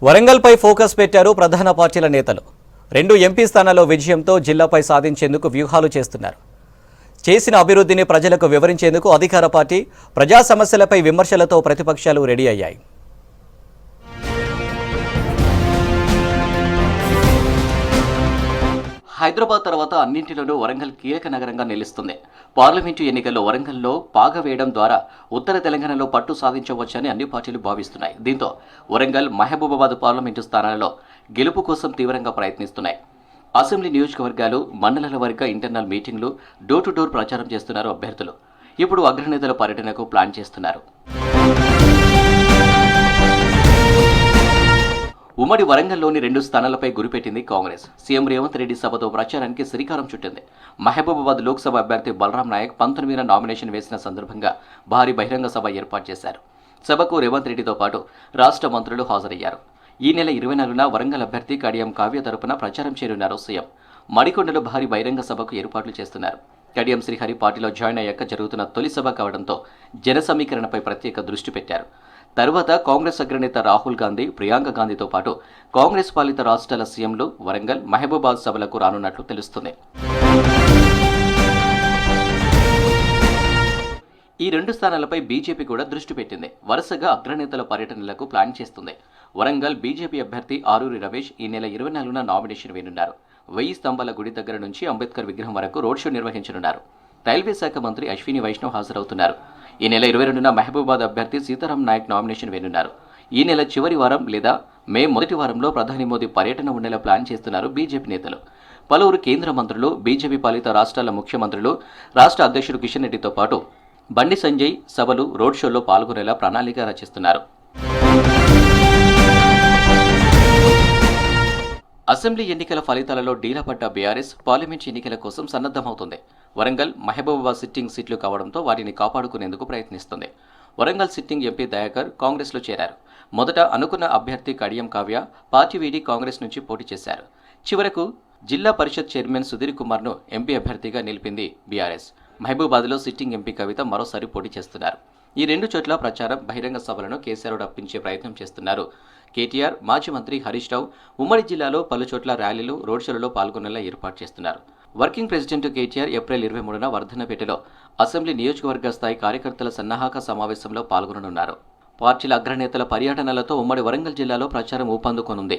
వరంగల్పై focus పెట్టారు ప్రధాన పార్టీల నేతలు. 2 ఎంపీ స్థానాల్లో విజయంతో జిల్లాపై సాధించేందుకు వ్యూహాలు చేస్తున్నారు. చేసిన అభివృద్ధిని ప్రజలకు వివరించేందుకు అధికార పార్టీ, ప్రజా సమస్యలపై విమర్శలతో ప్రతిపక్షాలు రెడీ అయ్యాయి. హైదరాబాద్ తర్వాత అన్నింటిలోనూ వరంగల్ కీలక నగరంగా నిలుస్తుంది. పార్లమెంటు ఎన్నికల్లో వరంగల్లో పాగ వేయడం ద్వారా ఉత్తర తెలంగాణలో పట్టు సాధించవచ్చని అన్ని పార్టీలు భావిస్తున్నాయి. దీంతో వరంగల్, మహబూబాబాద్ పార్లమెంటు స్థానాలలో గెలుపు కోసం తీవ్రంగా ప్రయత్నిస్తున్నాయి. అసెంబ్లీ నియోజకవర్గాలు, మండలాల వారీగా ఇంటర్నల్ మీటింగ్లు, డోర్ టు డోర్ ప్రచారం చేస్తున్నారు అభ్యర్థులు. ఇప్పుడు అగ్రనేతల పర్యటనకు ప్లాన్ చేస్తున్నారు. ఉమ్మడి వరంగల్లోని 2 స్థానాలపై గురిపెట్టింది కాంగ్రెస్. సీఎం రేవంత్ రెడ్డి సభతో ప్రచారానికి శ్రీకారం చుట్టింది. మహబూబాబాద్ లోక్సభ అభ్యర్థి బలరాం నాయక్ 19న నామినేషన్ వేసిన సందర్భంగా భారీ బహిరంగ సభ ఏర్పాటు చేశారు. సభకు రేవంత్ రెడ్డితో పాటు రాష్ట్ర మంత్రులు హాజరయ్యారు. ఈ నెల 24న వరంగల్ అభ్యర్థి కడియం కావ్య తరపున ప్రచారం చేరున్నారు సీఎం. మడికొండలో భారీ బహిరంగ సభకు ఏర్పాట్లు చేస్తున్నారు. కడియం శ్రీహరి పార్టీలో జాయిన్ అయ్యాక జరుగుతున్న తొలి సభ కావడంతో జన సమీకరణపై ప్రత్యేక దృష్టి పెట్టారు. తరువాత కాంగ్రెస్ అగ్రనేత రాహుల్ గాంధీ, ప్రియాంక గాంధీతో పాటు కాంగ్రెస్ పాలిత రాష్ట్రాల సీఎంలు వరంగల్, మహబూబాబాద్ సభలకు రానున్నట్లు తెలుస్తుంది. ఈ 2 స్థానాలపై బీజేపీ కూడా దృష్టి పెట్టింది. వరుసగా అగ్రనేతల పర్యటనలకు ప్లాన్ చేస్తుంది. వరంగల్ బీజేపీ అభ్యర్థి ఆరూరి రమేష్ ఈ నెల 24న నామినేషన్ వేయనున్నారు. 1000 స్తంభాల గుడి దగ్గర నుంచి అంబేద్కర్ విగ్రహం వరకు రోడ్ షో నిర్వహించనున్నారు. రైల్వే శాఖ మంత్రి అశ్విని వైష్ణవ్ హాజరవుతున్నారు. ఈ నెల 22న మహబూబాబాద్ అభ్యర్థి సీతారాం నాయక్ నామినేషన్ వేయనున్నారు. ఈ నెల చివరి వారం లేదా మే మొదటి వారంలో ప్రధాని మోదీ పర్యటన ఉండేలా ప్లాన్ చేస్తున్నారు బీజేపీ నేతలు. పలువురు కేంద్ర మంత్రులు, బీజేపీ పాలిత రాష్ట్రాల ముఖ్యమంత్రులు, రాష్ట్ర అధ్యక్షుడు కిషన్ రెడ్డితో పాటు బండి సంజయ్ సభలు, రోడ్ షోల్లో పాల్గొనేలా ప్రణాళిక రచిస్తున్నారు. అసెంబ్లీ ఎన్నికల ఫలితాలలో డీలాపడ్డ బీఆర్ఎస్ పార్లమెంట్ ఎన్నికల కోసం సన్నద్ధమవుతుంది. వరంగల్, మహబూబాబాద్ సిట్టింగ్ సీట్లు కావడంతో వాటిని కాపాడుకునేందుకు ప్రయత్నిస్తుంది. వరంగల్ సిట్టింగ్ ఎంపీ దయాకర్ కాంగ్రెస్లో చేరారు. మొదట అనుకున్న అభ్యర్థి కడియం కావ్య పార్టీ వీడి కాంగ్రెస్ నుంచి పోటీ చేశారు. చివరకు జిల్లా పరిషత్ చైర్మన్ సుధీర్ కుమార్ను ఎంపీ అభ్యర్థిగా నిలిపింది బీఆర్ఎస్. మహబూబాబాద్లో సిట్టింగ్ ఎంపీ కవిత మరోసారి పోటీ చేస్తున్నారు. ఈ 2 చోట్ల ప్రచారం, బహిరంగ సభలను కేసీఆర్ రప్పించే ప్రయత్నం చేస్తున్నారు. కేటీఆర్, మాజీ మంత్రి హరీష్ రావు ఉమ్మడి జిల్లాలో పలు చోట్ల ర్యాలీలు, రోడ్ షోలలో పాల్గొనేలా ఏర్పాటు చేస్తున్నారు. వర్కింగ్ ప్రెసిడెంట్ కేటీఆర్ ఏప్రిల్ 23న వర్ధన్నపేటలో అసెంబ్లీ నియోజకవర్గ స్థాయి కార్యకర్తల సన్నాహక సమావేశంలో పాల్గొననున్నారు. పార్టీల అగ్రనేతల పర్యటనలతో ఉమ్మడి వరంగల్ జిల్లాలో ప్రచారం ఊపందుకోనుంది.